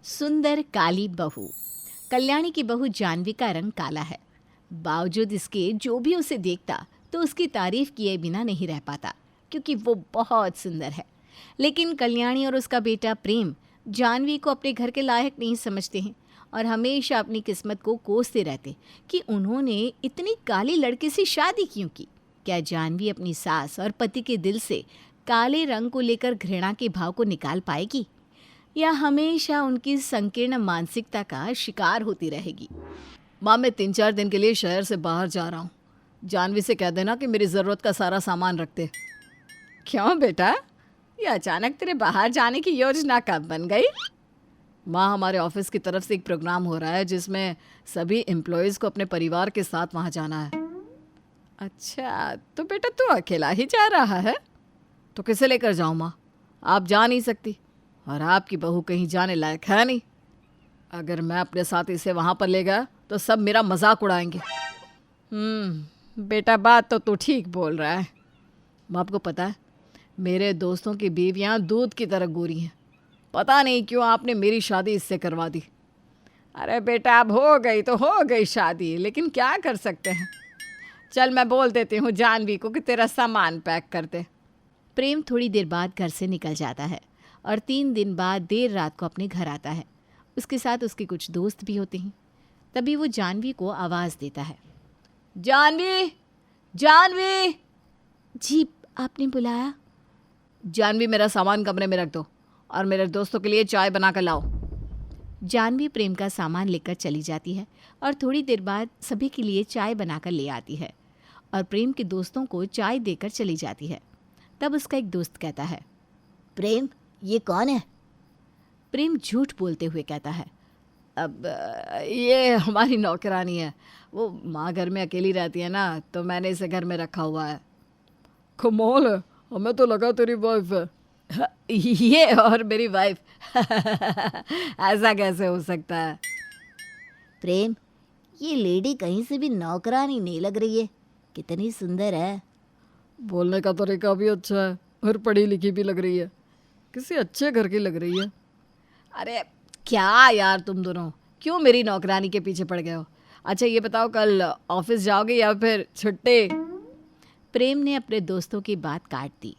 सुंदर काली बहू। कल्याणी की बहू जानवी का रंग काला है। बावजूद इसके जो भी उसे देखता तो उसकी तारीफ किए बिना नहीं रह पाता, क्योंकि वो बहुत सुंदर है। लेकिन कल्याणी और उसका बेटा प्रेम जानवी को अपने घर के लायक नहीं समझते हैं और हमेशा अपनी किस्मत को कोसते रहते कि उन्होंने इतनी काली लड़के से शादी क्यों की। क्या जानवी अपनी सास और पति के दिल से काले रंग को लेकर घृणा के भाव को निकाल पाएगी, या हमेशा उनकी संकीर्ण मानसिकता का शिकार होती रहेगी? माँ, मैं 3-4 दिन के लिए शहर से बाहर जा रहा हूँ। जानवी से कह देना कि मेरी ज़रूरत का सारा सामान रख दे। क्यों बेटा, ये अचानक तेरे बाहर जाने की योजना कब बन गई? माँ, हमारे ऑफिस की तरफ से एक प्रोग्राम हो रहा है जिसमें सभी एम्प्लॉयज़ को अपने परिवार के साथ वहाँ जाना है। अच्छा, तो बेटा तू अकेला ही जा रहा है? तो किसे लेकर जाऊँ माँ? आप जा नहीं सकती और आपकी बहू कहीं जाने लायक है नहीं। अगर मैं अपने साथ इसे वहाँ पर ले गया तो सब मेरा मजाक उड़ाएंगे। बेटा बात तो तू ठीक बोल रहा है। माँ, आपको पता है मेरे दोस्तों की बीवियाँ दूध की तरह गोरी हैं। पता नहीं क्यों आपने मेरी शादी इससे करवा दी। अरे बेटा, अब हो गई तो हो गई शादी, लेकिन क्या कर सकते हैं। चल मैं बोल देती हूँ जानवी को कि तेरा सामान पैक कर दे। प्रेम थोड़ी देर बाद घर से निकल जाता है और 3 दिन बाद देर रात को अपने घर आता है। उसके साथ उसके कुछ दोस्त भी होते हैं। तभी वो जानवी को आवाज़ देता है। जानवी, जानवी। जी, आपने बुलाया? जानवी, मेरा सामान कमरे में रख दो और मेरे दोस्तों के लिए चाय बना कर लाओ। जानवी प्रेम का सामान लेकर चली जाती है और थोड़ी देर बाद सभी के लिए चाय बनाकर ले आती है और प्रेम के दोस्तों को चाय देकर चली जाती है। तब उसका एक दोस्त कहता है, प्रेम, ये कौन है? प्रेम झूठ बोलते हुए कहता है, अब ये हमारी नौकरानी है। वो माँ घर में अकेली रहती है ना, तो मैंने इसे घर में रखा हुआ है। कमाल है, हमें तो लगा तेरी वाइफ है। ये और मेरी वाइफ? ऐसा कैसे हो सकता है? प्रेम, ये लेडी कहीं से भी नौकरानी नहीं लग रही है। कितनी सुंदर है। बोलने का तरीका भी अच्छा है और पढ़ी लिखी भी लग रही है। किसी अच्छे घर की लग रही है। अरे क्या यार, तुम दोनों क्यों मेरी नौकरानी के पीछे पड़ गए हो? अच्छा ये बताओ, कल ऑफिस जाओगे या फिर छुट्टी? प्रेम ने अपने दोस्तों की बात काट दी।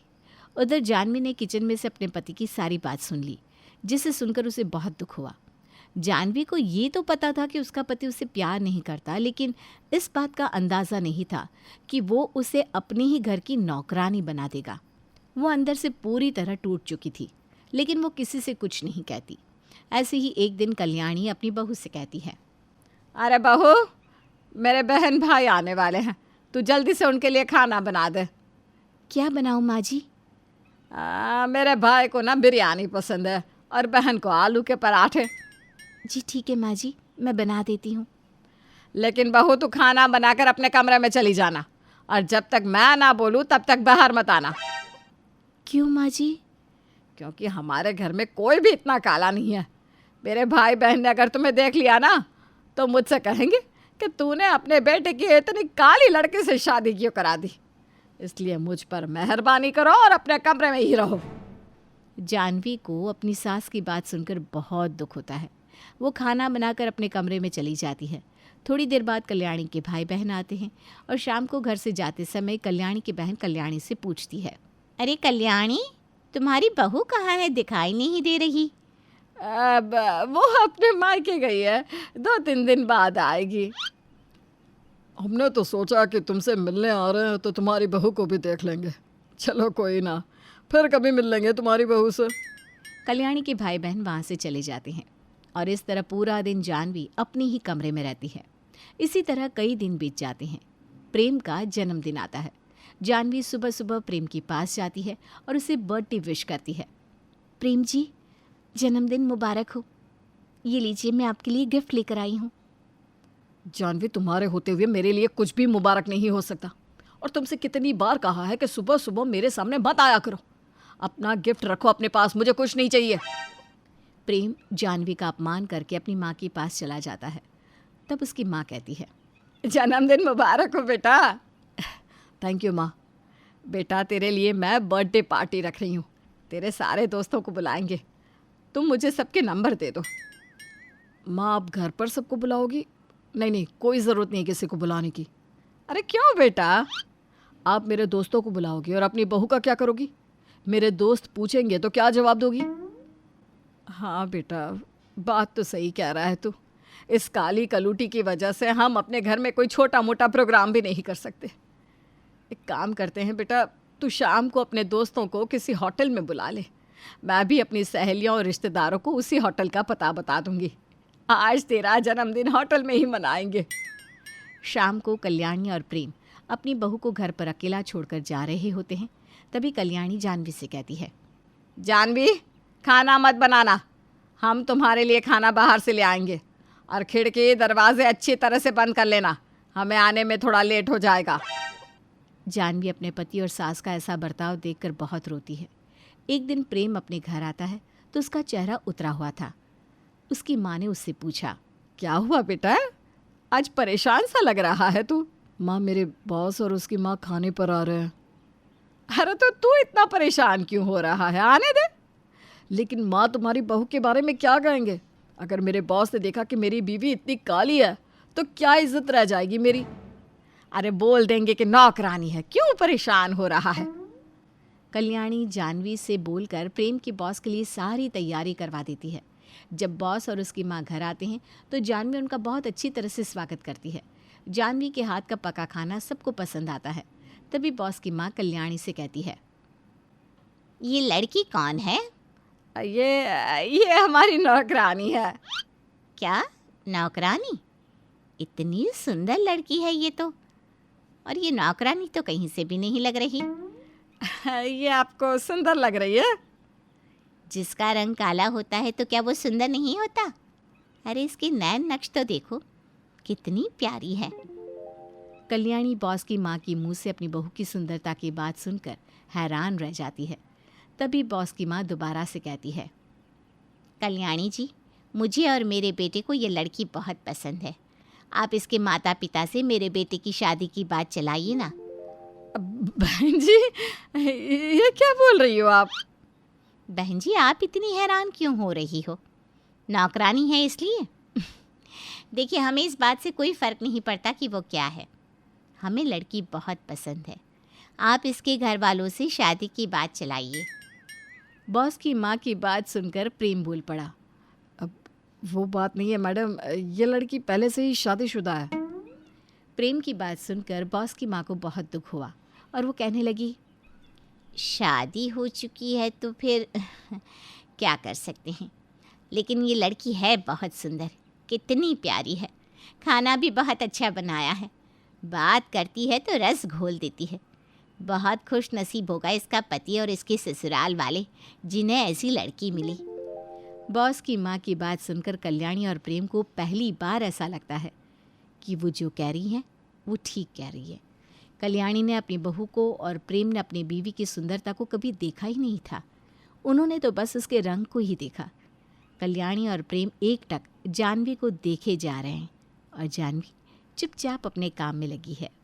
उधर जानवी ने किचन में से अपने पति की सारी बात सुन ली, जिसे सुनकर उसे बहुत दुख हुआ। जानवी को ये तो पता था कि उसका पति उसे प्यार नहीं करता, लेकिन इस बात का अंदाज़ा नहीं था कि वो उसे अपने ही घर की नौकरानी बना देगा। वो अंदर से पूरी तरह टूट चुकी थी, लेकिन वो किसी से कुछ नहीं कहती। ऐसे ही एक दिन कल्याणी अपनी बहू से कहती है, अरे बहू, मेरे बहन भाई आने वाले हैं, तू जल्दी से उनके लिए खाना बना दे। क्या बनाऊं माँ जी? मेरे भाई को ना बिरयानी पसंद है और बहन को आलू के पराठे। जी ठीक है माँ जी, मैं बना देती हूँ। लेकिन बहू, तू खाना बनाकर अपने कमरे में चली जाना और जब तक मैं ना बोलूँ तब तक बाहर मत आना। क्यों माँ जी? क्योंकि हमारे घर में कोई भी इतना काला नहीं है। मेरे भाई बहन ने अगर तुम्हें देख लिया ना तो मुझसे कहेंगे कि तूने अपने बेटे की इतनी काली लड़के से शादी क्यों करा दी। इसलिए मुझ पर मेहरबानी करो और अपने कमरे में ही रहो। जानवी को अपनी सास की बात सुनकर बहुत दुख होता है। वो खाना बनाकर अपने कमरे में चली जाती है। थोड़ी देर बाद कल्याणी के भाई बहन आते हैं और शाम को घर से जाते समय कल्याणी की बहन कल्याणी से पूछती है, अरे कल्याणी, तुम्हारी बहू कहाँ है? दिखाई नहीं दे रही। अब वो अपने मायके गई है, 2-3 दिन बाद आएगी। हमने तो सोचा कि तुमसे मिलने आ रहे हैं तो तुम्हारी बहू को भी देख लेंगे। चलो कोई ना, फिर कभी मिल लेंगे तुम्हारी बहू से। कल्याणी के भाई बहन वहाँ से चले जाते हैं और इस तरह पूरा दिन जानवी अपने ही कमरे में रहती है। इसी तरह कई दिन बीत जाते हैं। प्रेम का जन्मदिन आता है। जानवी सुबह सुबह प्रेम के पास जाती है और उसे बर्थडे विश करती है। प्रेम जी, जन्मदिन मुबारक हो। ये लीजिए, मैं आपके लिए गिफ्ट लेकर आई हूँ। जानवी, तुम्हारे होते हुए मेरे लिए कुछ भी मुबारक नहीं हो सकता। और तुमसे कितनी बार कहा है कि सुबह सुबह मेरे सामने मत आया करो। अपना गिफ्ट रखो अपने पास, मुझे कुछ नहीं चाहिए। प्रेम जानवी का अपमान करके अपनी माँ के पास चला जाता है। तब उसकी माँ कहती है, जन्मदिन मुबारक हो बेटा। थैंक यू माँ। बेटा, तेरे लिए मैं बर्थडे पार्टी रख रही हूँ। तेरे सारे दोस्तों को बुलाएंगे। तुम मुझे सबके नंबर दे दो। माँ आप घर पर सबको बुलाओगी? नहीं नहीं, कोई ज़रूरत नहीं है किसी को बुलाने की। अरे क्यों बेटा? आप मेरे दोस्तों को बुलाओगी और अपनी बहू का क्या करोगी? मेरे दोस्त पूछेंगे तो क्या जवाब दोगी? हाँ बेटा, बात तो सही कह रहा है तू। इस काली कलूटी की वजह से हम अपने घर में कोई छोटा मोटा प्रोग्राम भी नहीं कर सकते। एक काम करते हैं बेटा, तू शाम को अपने दोस्तों को किसी होटल में बुला ले। मैं भी अपनी सहेलियों और रिश्तेदारों को उसी होटल का पता बता दूंगी। आज तेरा जन्मदिन होटल में ही मनाएंगे। शाम को कल्याणी और प्रेम अपनी बहू को घर पर अकेला छोड़कर जा रहे होते हैं। तभी कल्याणी जानवी से कहती है, जानवी, खाना मत बनाना, हम तुम्हारे लिए खाना बाहर से ले आएंगे। और खिड़की दरवाजे अच्छी तरह से बंद कर लेना, हमें आने में थोड़ा लेट हो जाएगा। जानवी अपने पति और सास का ऐसा बर्ताव देखकर बहुत रोती है। एक दिन प्रेम अपने घर आता है तो उसका चेहरा उतरा हुआ था। उसकी माँ ने उससे पूछा, क्या हुआ बेटा, आज परेशान सा लग रहा है तू? माँ, मेरे बॉस और उसकी माँ खाने पर आ रहे हैं। अरे तो तू इतना परेशान क्यों हो रहा है, आने दे। लेकिन माँ, तुम्हारी बहू के बारे में क्या कहेंगे? अगर मेरे बॉस ने देखा कि मेरी बीवी इतनी काली है तो क्या इज्जत रह जाएगी मेरी? अरे बोल देंगे कि नौकरानी है, क्यों परेशान हो रहा है? कल्याणी जानवी से बोलकर प्रेम के बॉस के लिए सारी तैयारी करवा देती है। जब बॉस और उसकी माँ घर आते हैं तो जानवी उनका बहुत अच्छी तरह से स्वागत करती है। जानवी के हाथ का पका खाना सबको पसंद आता है। तभी बॉस की माँ कल्याणी से कहती है, ये लड़की कौन है? ये हमारी नौकरानी है। क्या नौकरानी? इतनी सुंदर लड़की है ये तो, और ये नौकरानी तो कहीं से भी नहीं लग रही। ये आपको सुंदर लग रही है? जिसका रंग काला होता है तो क्या वो सुंदर नहीं होता? अरे इसके नैन नक्श तो देखो, कितनी प्यारी है। कल्याणी बॉस की माँ की मुंह से अपनी बहू की सुंदरता की बात सुनकर हैरान रह जाती है। तभी बॉस की माँ दोबारा से कहती है, कल्याणी जी, मुझे और मेरे बेटे को ये लड़की बहुत पसंद है। आप इसके माता पिता से मेरे बेटे की शादी की बात चलाइए ना। बहन जी, ये क्या बोल रही हो आप? बहन जी, आप इतनी हैरान क्यों हो रही हो? नौकरानी है इसलिए? देखिए, हमें इस बात से कोई फ़र्क नहीं पड़ता कि वो क्या है। हमें लड़की बहुत पसंद है। आप इसके घर वालों से शादी की बात चलाइए। बॉस की माँ की बात सुनकर प्रेम बोल पड़ा, अब वो बात नहीं है मैडम, ये लड़की पहले से ही शादीशुदा है। प्रेम की बात सुनकर बॉस की माँ को बहुत दुख हुआ और वो कहने लगी, शादी हो चुकी है तो फिर क्या कर सकते हैं। लेकिन ये लड़की है बहुत सुंदर, कितनी प्यारी है। खाना भी बहुत अच्छा बनाया है। बात करती है तो रस घोल देती है। बहुत खुश नसीब होगा इसका पति और इसके ससुराल वाले, जिन्हें ऐसी लड़की मिली। बॉस की माँ की बात सुनकर कल्याणी और प्रेम को पहली बार ऐसा लगता है कि वो जो कह रही हैं वो ठीक कह रही है। कल्याणी ने अपनी बहू को और प्रेम ने अपनी बीवी की सुंदरता को कभी देखा ही नहीं था। उन्होंने तो बस उसके रंग को ही देखा। कल्याणी और प्रेम एकटक जानवी को देखे जा रहे हैं और जानवी चुपचाप अपने काम में लगी है।